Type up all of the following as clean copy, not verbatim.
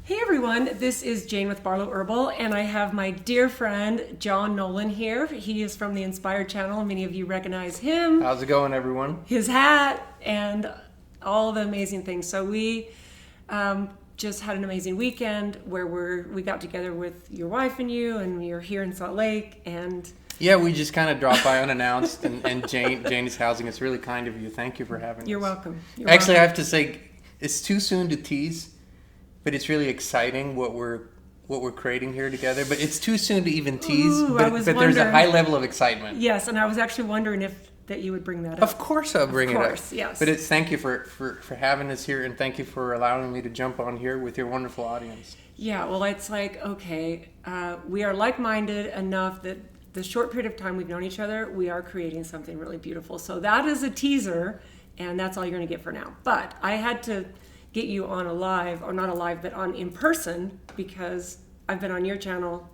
Hey everyone, this is Jane with Barlow Herbal, and I have my dear friend John Nolan here. He is from the Inspired channel. Many of you recognize him. How's it going, everyone? His hat and all the amazing things. So we just had an amazing weekend where we got together with your wife and you, and you're here in Salt Lake. And yeah, we just kind of dropped by unannounced, and Jane is housing. It's really kind of you. Thank you for having us. You're welcome. Actually, I have to say, it's too soon to tease, but it's really exciting what we're creating here together. But it's too soon to even tease. But there's a high level of excitement. Yes, and I was actually wondering that you would bring that up. Of course, I'll bring it up. Of course, yes. But thank you for having us here, and thank you for allowing me to jump on here with your wonderful audience. Yeah, well, it's like, okay, we are like-minded enough that the short period of time we've known each other, we are creating something really beautiful. So that is a teaser, and that's all you're going to get for now. But I had to get you on a live, or not a live, but on in person, because I've been on your channel,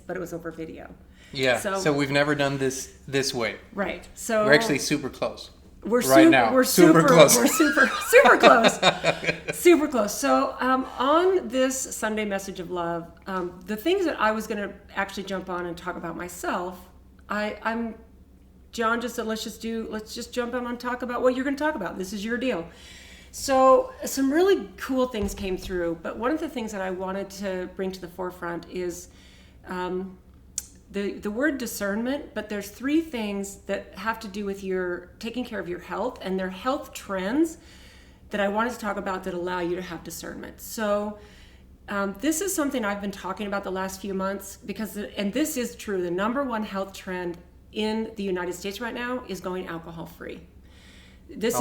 but it was over video. Yeah, so we've never done this way. Right. So we're actually super close. We're We're super close. We're super close. Super close. So on this Sunday message of love, the things that I was going to actually jump on and talk about myself, I'm John just said let's just jump on and talk about what you're going to talk about. This is your deal. So some really cool things came through, but one of the things that I wanted to bring to the forefront is the word discernment, but there's three things that have to do with your taking care of your health, and they're health trends that I wanted to talk about that allow you to have discernment. So this is something I've been talking about the last few months and this is true, the number one health trend in the United States right now is going alcohol free. This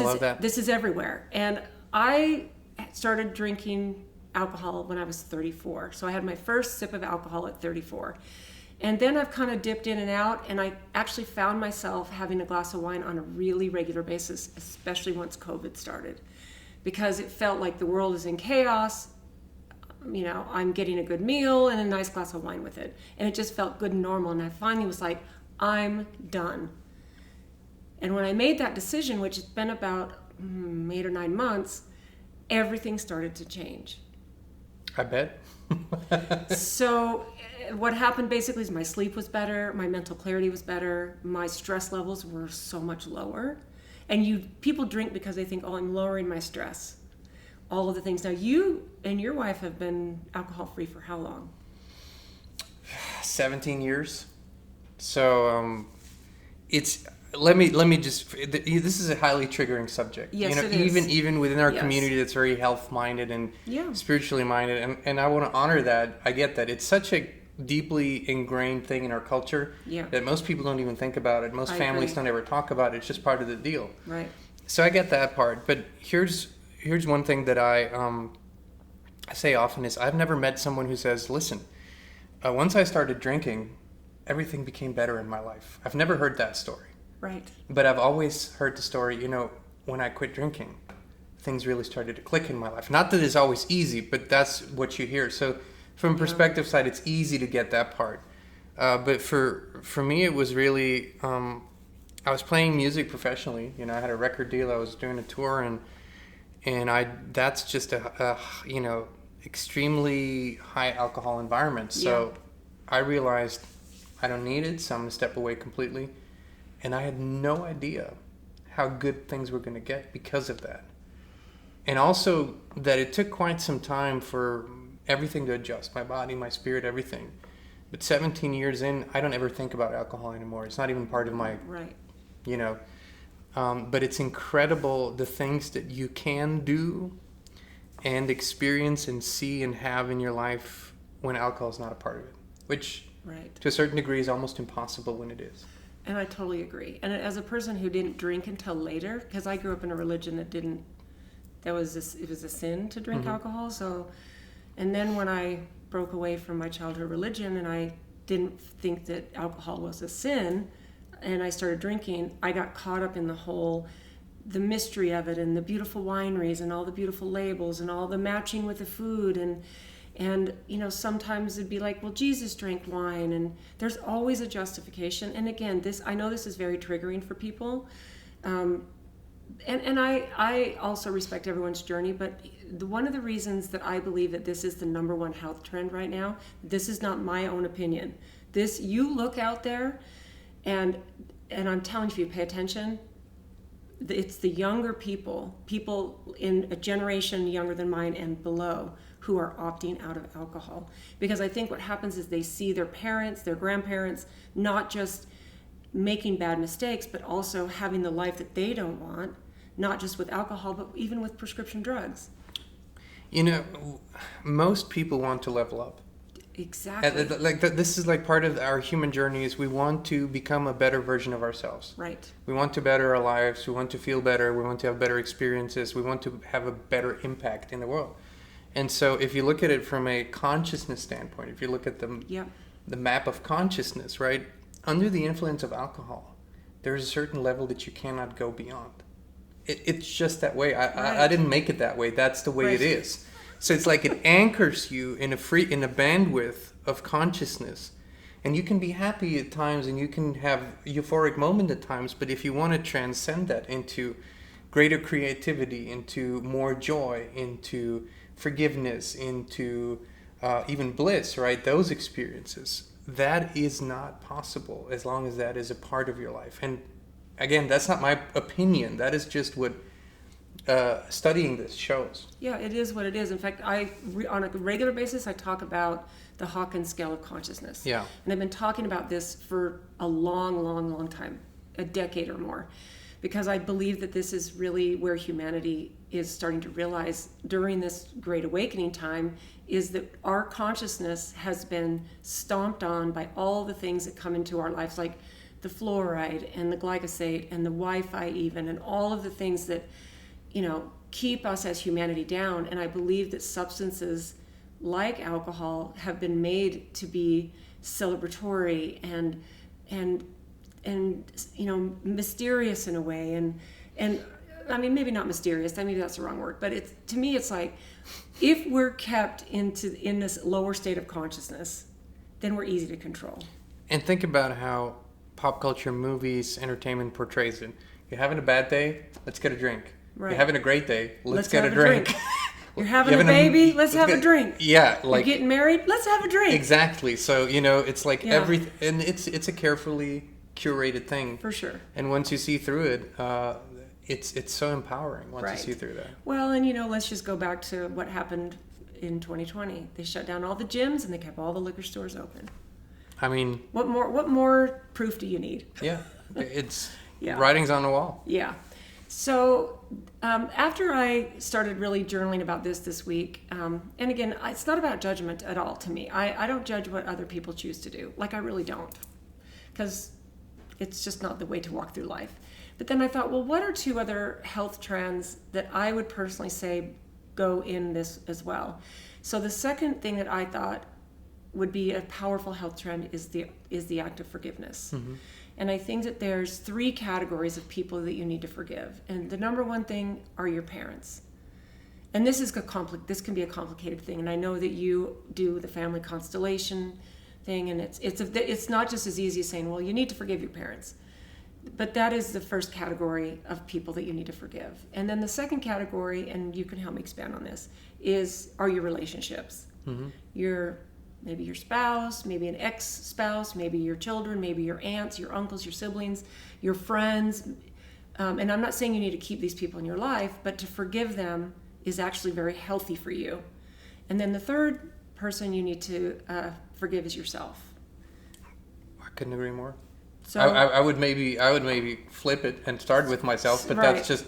is everywhere. And I started drinking alcohol when I was 34. So I had my first sip of alcohol at 34. And then I've kind of dipped in and out, and I actually found myself having a glass of wine on a really regular basis, especially once COVID started, because it felt like the world is in chaos. You know, I'm getting a good meal and a nice glass of wine with it. And it just felt good and normal. And I finally was like, I'm done. And when I made that decision, which has been about 8 or 9 months, everything started to change. I bet. So what happened basically is my sleep was better, my mental clarity was better, my stress levels were so much lower. And people drink because they think, oh, I'm lowering my stress. All of the things. Now, you and your wife have been alcohol-free for how long? 17 years. So it's... Let me just. This is a highly triggering subject. Yes, it is. Even within our community that's very health minded and spiritually minded, and I want to honor that. I get that it's such a deeply ingrained thing in our culture that most people don't even think about it. Most families don't ever talk about it. It's just part of the deal. Right. So I get that part, but here's one thing that I say often is I've never met someone who says, listen, once I started drinking, everything became better in my life. I've never heard that story. Right. But I've always heard the story, when I quit drinking, things really started to click in my life. Not that it's always easy, but that's what you hear. So from perspective side, it's easy to get that part. But for me, it was really, I was playing music professionally. I had a record deal. I was doing a tour, and that's just a extremely high alcohol environment. So I realized I don't need it, so I'm going to step away completely. And I had no idea how good things were going to get because of that. And also that it took quite some time for everything to adjust, my body, my spirit, everything. But 17 years in, I don't ever think about alcohol anymore. It's not even part of my, but it's incredible the things that you can do and experience and see and have in your life when alcohol is not a part of it, which to a certain degree is almost impossible when it is. And I totally agree. And as a person who didn't drink until later, because I grew up in a religion it was a sin to drink alcohol. So, and then when I broke away from my childhood religion and I didn't think that alcohol was a sin, and I started drinking, I got caught up in the mystery of it and the beautiful wineries and all the beautiful labels and all the matching with the food and sometimes it'd be like, well, Jesus drank wine, and there's always a justification. And again, I know this is very triggering for people, and I also respect everyone's journey, but one of the reasons that I believe that this is the number one health trend right now, this is not my own opinion. This, you look out there, and I'm telling you, if you pay attention, it's the younger people in a generation younger than mine and below, who are opting out of alcohol. Because I think what happens is they see their parents, their grandparents, not just making bad mistakes, but also having the life that they don't want, not just with alcohol, but even with prescription drugs. You know, most people want to level up. Exactly. This is like part of our human journey, is we want to become a better version of ourselves. Right. We want to better our lives. We want to feel better. We want to have better experiences. We want to have a better impact in the world. And so if you look at it from a consciousness standpoint, if you look at the map of consciousness, right? Under the influence of alcohol, there's a certain level that you cannot go beyond. It's just that way. I didn't make it that way. That's the way it is. So it's like it anchors you in a bandwidth of consciousness, and you can be happy at times, and you can have euphoric moment at times. But if you want to transcend that into greater creativity, into more joy, into forgiveness, into even bliss, right? Those experiences, that is not possible as long as that is a part of your life. And again, that's not my opinion. That is just what studying this shows. Yeah, it is what it is. In fact, on a regular basis, I talk about the Hawken Scale of consciousness. Yeah. And I've been talking about this for a long time, a decade or more, because I believe that this is really where humanity is starting to realize during this Great Awakening time, is that our consciousness has been stomped on by all the things that come into our lives, like the fluoride and the glyphosate and the Wi-Fi even, and all of the things that, keep us as humanity down. And I believe that substances like alcohol have been made to be celebratory and mysterious in a way. And I mean, maybe not mysterious, maybe that's the wrong word, but to me, it's like, if we're kept in this lower state of consciousness, then we're easy to control. And think about how pop culture, movies, entertainment portrays it. You're having a bad day, let's get a drink. Right. You're having a great day, let's get a drink. You're having a baby, let's have a drink. Yeah, like you're getting married, let's have a drink. Exactly. So, it's like everything, and it's a carefully curated thing. For sure. And once you see through it, it's so empowering once you see through that. Well, and let's just go back to what happened in 2020. They shut down all the gyms and they kept all the liquor stores open. I mean, what more proof do you need? Yeah, it's writing's on the wall. Yeah. So after I started really journaling about this week, and again, it's not about judgment at all to me. I don't judge what other people choose to do. Like, I really don't, because it's just not the way to walk through life. But then I thought, well, what are two other health trends that I would personally say go in this as well? So the second thing that I thought would be a powerful health trend is the act of forgiveness. Mm-hmm. And I think that there's three categories of people that you need to forgive. And the number one thing are your parents. And this can be a complicated thing. And I know that you do the family constellation thing, and it's not just as easy as saying, well, you need to forgive your parents. But that is the first category of people that you need to forgive. And then the second category, and you can help me expand on this, are your relationships. Mm-hmm. Maybe your spouse, maybe an ex-spouse, maybe your children, maybe your aunts, your uncles, your siblings, your friends. And I'm not saying you need to keep these people in your life, but to forgive them is actually very healthy for you. And then the third person you need to forgive is yourself. I couldn't agree more. So I would maybe flip it and start with myself, but that's just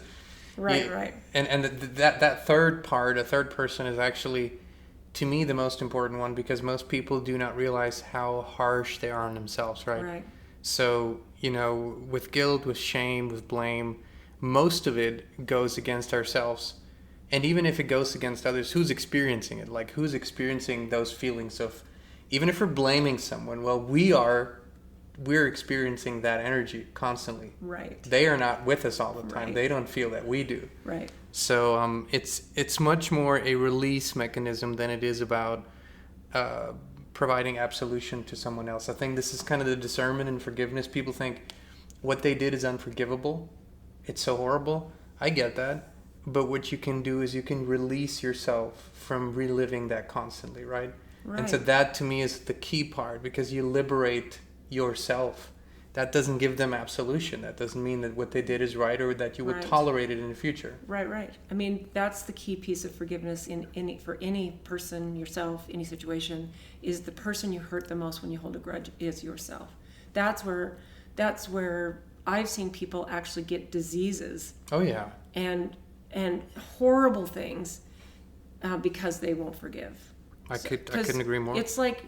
right. And that third part, a third person, is actually, to me, the most important one, because most people do not realize how harsh they are on themselves, right? Right. So, with guilt, with shame, with blame, most of it goes against ourselves. And even if it goes against others, who's experiencing it? Like, who's experiencing those feelings of, even if we're blaming someone, well, we're experiencing that energy constantly. Right. They are not with us all the time. Right. They don't feel that we do. Right. So it's much more a release mechanism than it is about providing absolution to someone else. I think this is kind of the discernment and forgiveness. People think what they did is unforgivable. It's so horrible. I get that. But what you can do is you can release yourself from reliving that constantly, right? And so Right. that to me is the key part, because you liberate yourself. That doesn't give them absolution. That doesn't mean that what they did is right or that you would Right. tolerate it in the future. Right, right. I mean, that's the key piece of forgiveness for any person, yourself, any situation, is the person you hurt the most when you hold a grudge is yourself. That's where I've seen people actually get diseases Oh, yeah. and horrible things because they won't forgive. I couldn't agree more. It's like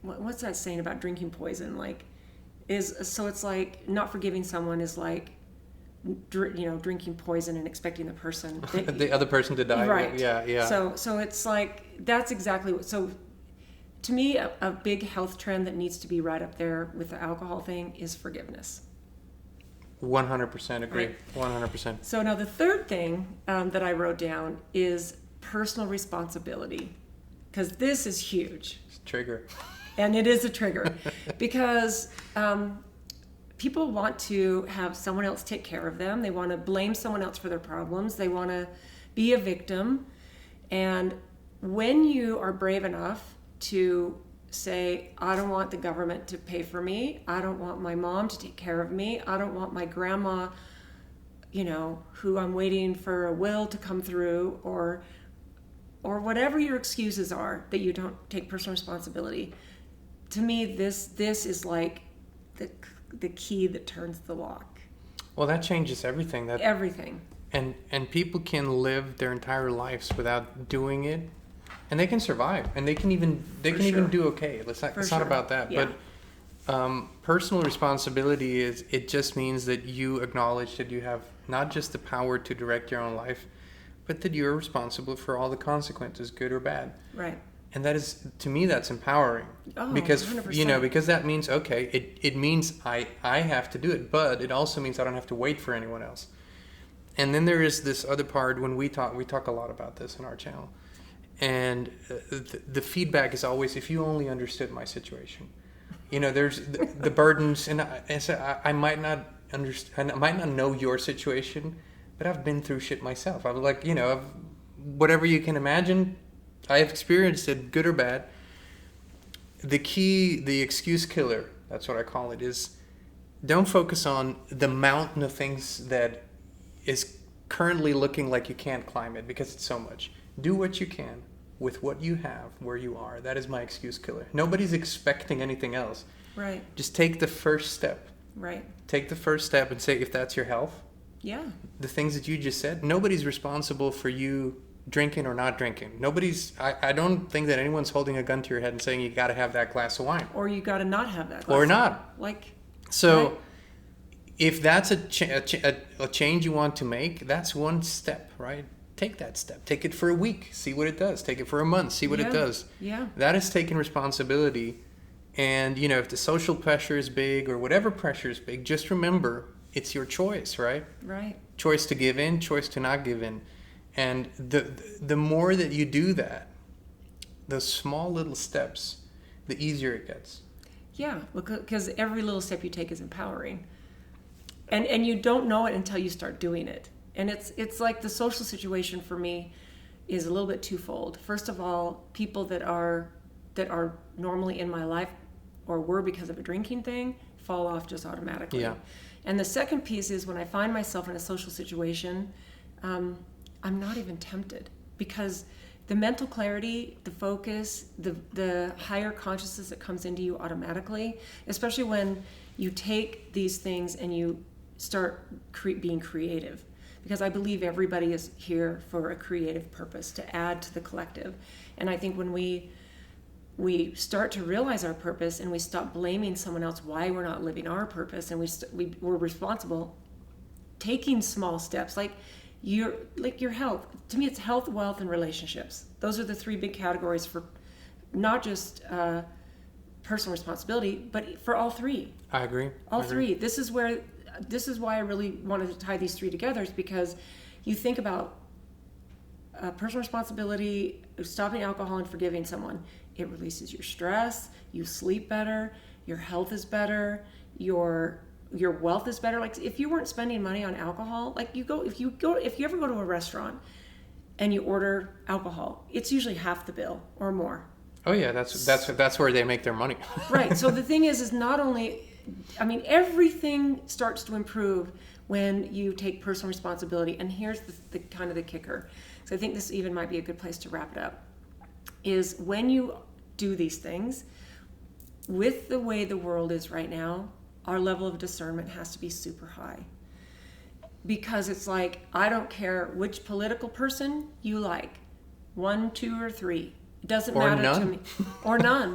what's that saying about drinking poison? Like, it's like not forgiving someone is like drinking poison and expecting the person The other person to die. right. Yeah. So it's like that's exactly what. So to me, a big health trend that needs to be right up there with the alcohol thing is forgiveness. 100% agree. Right. 100%. So now the third thing that I wrote down is personal responsibility, because this is huge. It's a trigger. And it is a trigger because people want to have someone else take care of them. They want to blame someone else for their problems. They want to be a victim. And when you are brave enough to say, I don't want the government to pay for me. I don't want my mom to take care of me. I don't want my grandma, who I'm waiting for a will to come through, or whatever your excuses are that you don't take personal responsibility. To me, this is like the key that turns the lock. Well, that changes everything. Everything. And people can live their entire lives without doing it, and they can survive, and they can even do okay. It's not about that. Yeah. But personal responsibility it just means that you acknowledge that you have not just the power to direct your own life, but that you're responsible for all the consequences, good or bad. Right. And that is, to me, that's empowering. Oh, because 100%. Because that means, okay, it means I have to do it, but it also means I don't have to wait for anyone else. And then there is this other part. When we talk a lot about this in our channel, and the feedback is always, if you only understood my situation. There's the burdens, and I might not understand, I might not know your situation, but I've been through shit myself. I'm like, whatever you can imagine, I have experienced it, good or bad. The excuse killer, that's what I call it, is don't focus on the mountain of things that is currently looking like you can't climb it because it's so much. Do what you can with what you have where you are. That is my excuse killer. Nobody's expecting anything else. Right. Just take the first step. Right. Take the first step and say, if that's your health, Yeah. the things that you just said, nobody's responsible for you drinking or not drinking. I don't think that anyone's holding a gun to your head and saying you got to have that glass of wine. Or you got to not have that glass Or of not. wine. So right? if that's a change you want to make, that's one step, right? Take that step. Take it for a week. See what it does. Take it for a month. See what it does. Yeah. That is taking responsibility. And, if the social pressure is big or whatever pressure is big, just remember it's your choice, right? Right. Choice to give in, choice to not give in. And the more that you do that, those small little steps, the easier it gets. Yeah, because every little step you take is empowering. And you don't know it until you start doing it. And it's like the social situation for me is a little bit twofold. First of all, people that are normally in my life or were because of a drinking thing fall off just automatically. Yeah. And the second piece is when I find myself in a social situation, I'm not even tempted, because the mental clarity, the focus, the higher consciousness that comes into you automatically, especially when you take these things and you start being creative. Because I believe everybody is here for a creative purpose, to add to the collective. And I think when we start to realize our purpose and we stop blaming someone else why we're not living our purpose, and we're responsible, taking small steps like your health. To me, it's health, wealth, and relationships. Those are the three big categories for not just personal responsibility, but for all three. I agree. All three. This is why I really wanted to tie these three together, is because you think about personal responsibility, stopping alcohol, and forgiving someone. It releases your stress, you sleep better, your health is better, your your wealth is better. Like if you weren't spending money on alcohol, like if you ever go to a restaurant and you order alcohol, it's usually half the bill or more. Oh yeah, that's where they make their money. Right. So the thing is not only, I mean, everything starts to improve when you take personal responsibility. And here's the kind of the kicker. So I think this even might be a good place to wrap it up, is when you do these things, with the way the world is right now, our level of discernment has to be super high. Because it's like, I don't care which political person you like, 1, 2, or 3. It doesn't matter to me. Or none.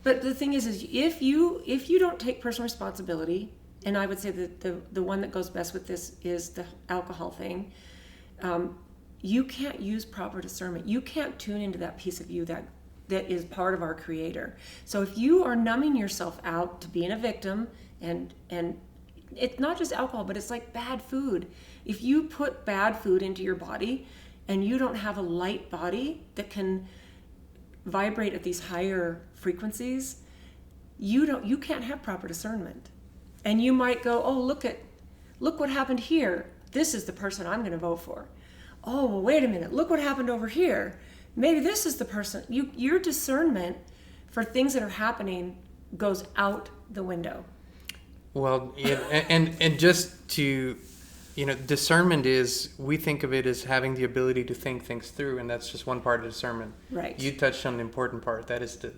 But the thing is if you don't take personal responsibility, and I would say that the one that goes best with this is the alcohol thing, you can't use proper discernment. You can't tune into that piece of you that is part of our Creator. So if you are numbing yourself out to being a victim, and it's not just alcohol, but it's like bad food. If you put bad food into your body and you don't have a light body that can vibrate at these higher frequencies, you can't have proper discernment. And you might go, oh, look what happened here. This is the person I'm going to vote for. Oh, well, wait a minute. Look what happened over here. Maybe this is the person. Your discernment for things that are happening goes out the window. Well, yeah, and just to, discernment is, we think of it as having the ability to think things through, and that's just one part of discernment. Right. You touched on the important part. That is the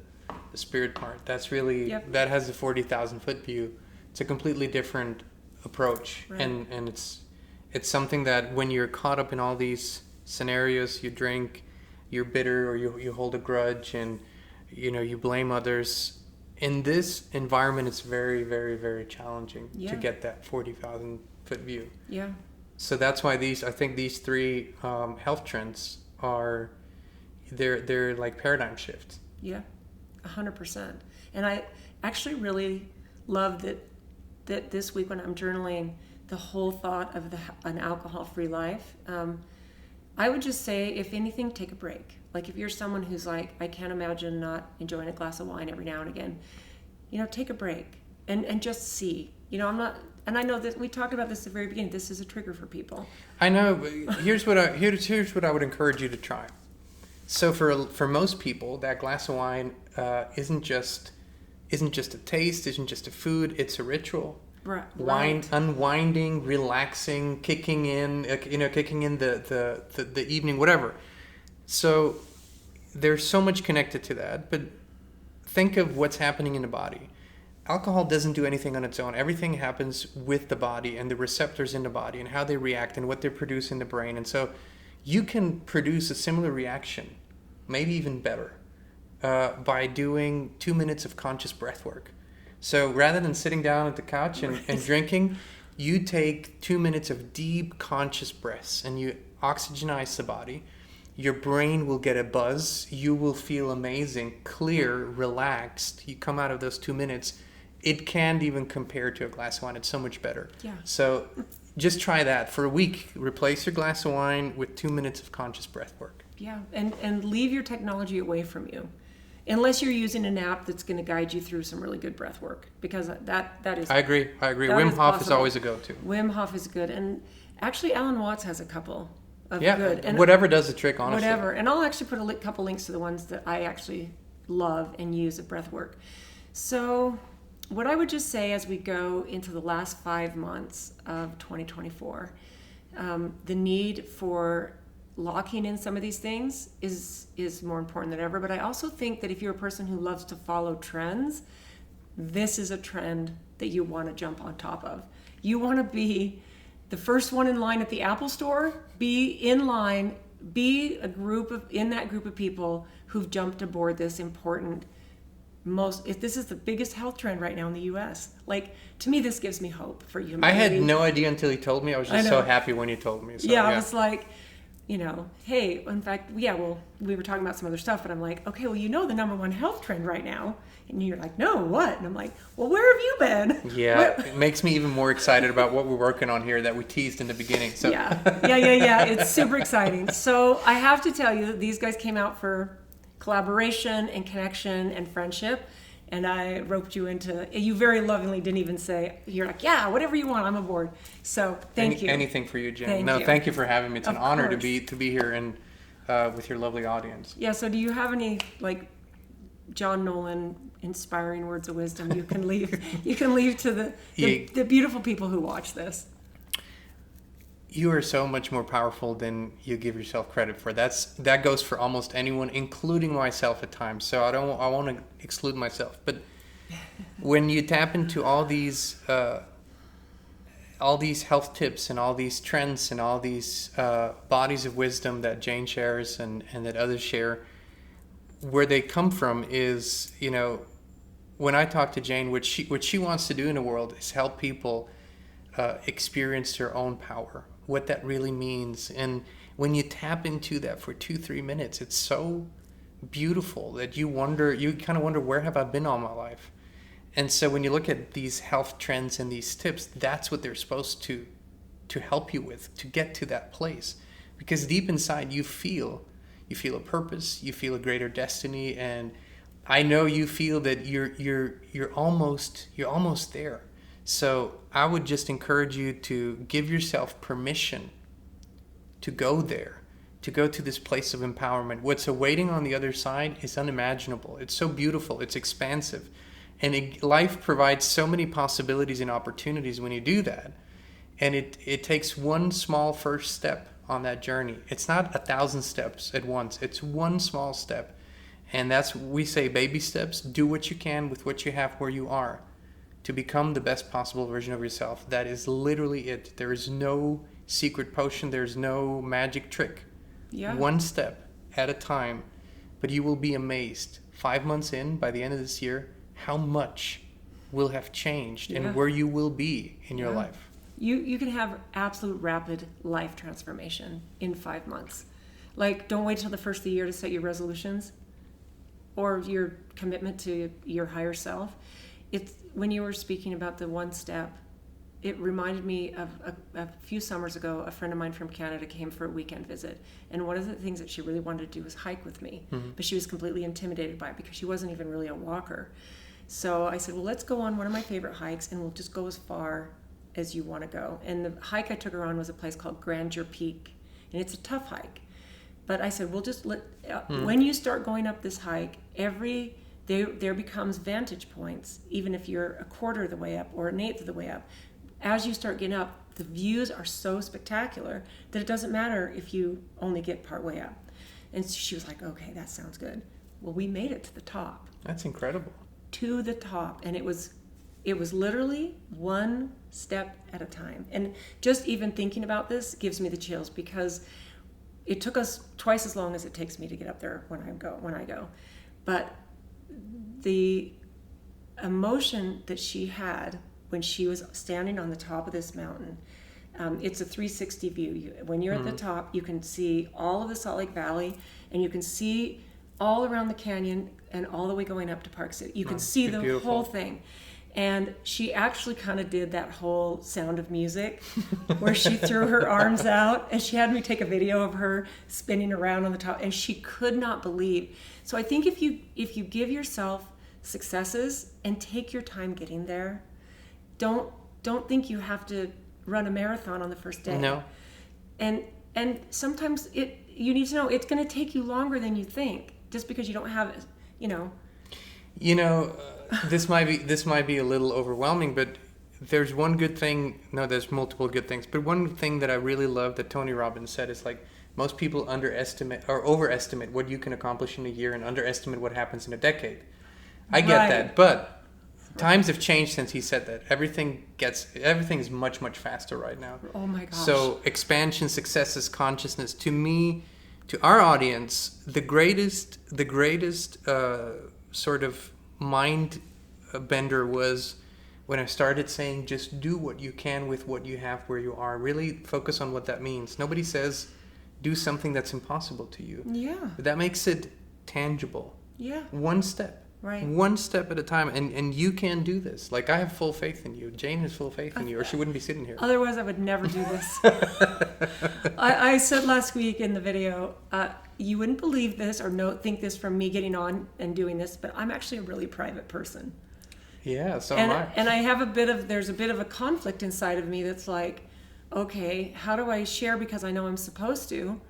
spirit part. That's really, that has the 40,000 foot view. It's a completely different approach. Right. And it's something that when you're caught up in all these scenarios, you drink, you're bitter, or you hold a grudge, and, you blame others. In this environment, it's very, very, very challenging to get that 40,000 foot view. Yeah. So that's why I think these 3 health trends they're like paradigm shifts. Yeah, 100%. And I actually really love that this week when I'm journaling the whole thought of an alcohol-free life. I would just say, if anything, take a break. Like if you're someone who's like, I can't imagine not enjoying a glass of wine every now and again, take a break and just see. I'm not, and I know that we talked about this at the very beginning. This is a trigger for people. I know, but here's what I would encourage you to try. So for most people, that glass of wine isn't just a taste, isn't just a food. It's a ritual. Right. Wine, unwinding, relaxing, kicking in the evening, whatever. So there's so much connected to that, but think of what's happening in the body. Alcohol doesn't do anything on its own. Everything happens with the body and the receptors in the body and how they react and what they produce in the brain. And so you can produce a similar reaction, maybe even better, by doing 2 minutes of conscious breath work. So rather than sitting down at the couch and drinking, you take 2 minutes of deep conscious breaths and you oxygenize the body. Your brain will get a buzz. You will feel amazing, clear, relaxed. You come out of those 2 minutes. It can't even compare to a glass of wine. It's so much better. Yeah. So just try that for a week. Replace your glass of wine with 2 minutes of conscious breath work. Yeah, and leave your technology away from you. Unless you're using an app that's going to guide you through some really good breath work, because that is. I agree. Wim Hof is always a go-to. Wim Hof is good, and actually Alan Watts has a couple of good. And whatever does the trick, honestly. Whatever, and I'll actually put a couple links to the ones that I actually love and use at breath work. So, what I would just say as we go into the last 5 months of 2024, the need for locking in some of these things is more important than ever. But I also think that if you're a person who loves to follow trends, this is a trend that you want to jump on top of. You want to be the first one in line at the Apple store, be in line, be in that group of people who've jumped aboard this important if this is the biggest health trend right now in the US. Like, to me, this gives me hope for humanity. I had no idea until you told me. I was just so happy when you told me. So, I was like, hey, in fact, we were talking about some other stuff, but I'm like, okay, well, the number one health trend right now. And you're like, no, what? And I'm like, well, where have you been? Yeah, it makes me even more excited about what we're working on here that we teased in the beginning. So. Yeah. It's super exciting. So I have to tell you that these guys came out for collaboration and connection and friendship. and I roped you into. You very lovingly didn't even say. You're like, yeah, whatever you want, I'm aboard. So thank you. Anything for you, Jen. Thank you for having me. It's an honor to be here and with your lovely audience. Yeah. So do you have any like John Nolan inspiring words of wisdom you can leave? You can leave to the beautiful people who watch this. You are so much more powerful than you give yourself credit for. That goes for almost anyone, including myself at times. So I want to exclude myself. But when you tap into all these health tips and all these trends and all these bodies of wisdom that Jane shares and that others share, where they come from is, when I talk to Jane, what she wants to do in the world is help people experience their own power, what that really means. And when you tap into that for 2-3 minutes, it's so beautiful that you kind of wonder, where have I been all my life? And so when you look at these health trends and these tips, that's what they're supposed to help you with, to get to that place. Because deep inside you feel a purpose, you feel a greater destiny, and I know you feel that you're almost there. So I would just encourage you to give yourself permission to go there, to go to this place of empowerment. What's awaiting on the other side is unimaginable. It's so beautiful. It's expansive. And life provides so many possibilities and opportunities when you do that. And it takes one small first step on that journey. It's not 1,000 steps at once. It's one small step. And we say baby steps. Do what you can with what you have where you are to become the best possible version of yourself. That is literally it. There is no secret potion. There's no magic trick. Yeah. One step at a time. But you will be amazed 5 months in, by the end of this year, how much will have changed and where you will be in your life. You can have absolute rapid life transformation in 5 months. Like, don't wait till the first of the year to set your resolutions or your commitment to your higher self. It's when you were speaking about the one step, it reminded me of a few summers ago, a friend of mine from Canada came for a weekend visit. And one of the things that she really wanted to do was hike with me. Mm-hmm. But she was completely intimidated by it because she wasn't even really a walker. So I said, well, let's go on one of my favorite hikes and we'll just go as far as you want to go. And the hike I took her on was a place called Grandeur Peak. And it's a tough hike. But I said, we'll just when you start going up this hike, there becomes vantage points, even if you're a quarter of the way up or an eighth of the way up. As you start getting up, the views are so spectacular that it doesn't matter if you only get part way up. And she was like, okay, that sounds good. Well, we made it to the top. That's incredible. To the top. And it was literally one step at a time. And just even thinking about this gives me the chills because it took us twice as long as it takes me to get up there when I go. But the emotion that she had when she was standing on the top of this mountain, it's a 360 view. When you're at the top, you can see all of the Salt Lake Valley, and you can see all around the canyon and all the way going up to Park City. You can see the beautiful whole thing. And she actually kind of did that whole Sound of Music where she threw her arms out, and she had me take a video of her spinning around on the top, and she could not believe. So I think if you give yourself successes and take your time getting there, don't think you have to run a marathon on the first day. No. And sometimes you need to know it's going to take you longer than you think, just because you don't have this might be a little overwhelming, but there's one good thing. No, there's multiple good things, but one thing that I really love that Tony Robbins said is, like, most people underestimate or overestimate what you can accomplish in a year and underestimate what happens in a decade. I get that, but times have changed since he said that. Everything is much, much faster right now. Oh my gosh. So expansion, successes, consciousness, to me, to our audience, the greatest sort of mind bender was when I started saying, just do what you can with what you have where you are. Really focus on what that means. Nobody says do something that's impossible to you. Yeah. But that makes it tangible. Yeah. One step. Right. One step at a time. And you can do this. Like, I have full faith in you. Jane has full faith in you, or she wouldn't be sitting here. Otherwise, I would never do this. I said last week in the video, you wouldn't believe this or think this from me getting on and doing this, but I'm actually a really private person. Yeah, so am I. And I have there's a bit of a conflict inside of me that's like, okay, how do I share because I know I'm supposed to,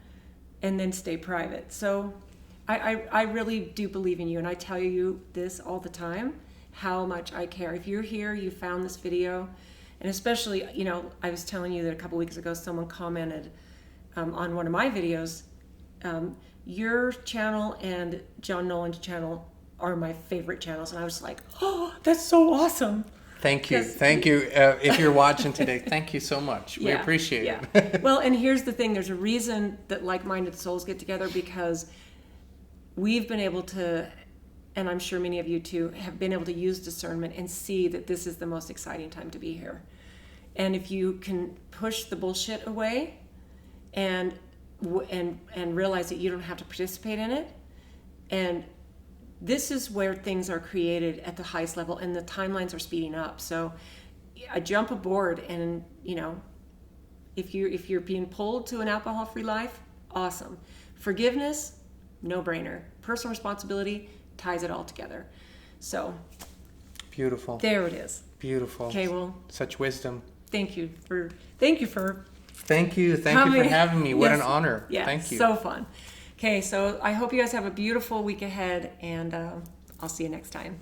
and then stay private? So I really do believe in you, and I tell you this all the time, how much I care. If you're here, you found this video, and especially, I was telling you that a couple weeks ago, someone commented on one of my videos, your channel and John Nolan's channel are my favorite channels. And I was like, oh, that's so awesome. Thank you. Thank you. If you're watching today, thank you so much. We appreciate it. Well, and here's the thing. There's a reason that like-minded souls get together, because we've been able to, and I'm sure many of you too, have been able to use discernment and see that this is the most exciting time to be here. And if you can push the bullshit away and realize that you don't have to participate in it, and this is where things are created at the highest level, and the timelines are speeding up. So I jump aboard, and if you're being pulled to an alcohol-free life, awesome. Forgiveness, no brainer. Personal responsibility ties it all together. So beautiful. There it is. Beautiful. Okay, well, such wisdom. Thank you for Thank you for having me. What an honor. Yeah, thank you. So fun. Okay, so I hope you guys have a beautiful week ahead, and I'll see you next time.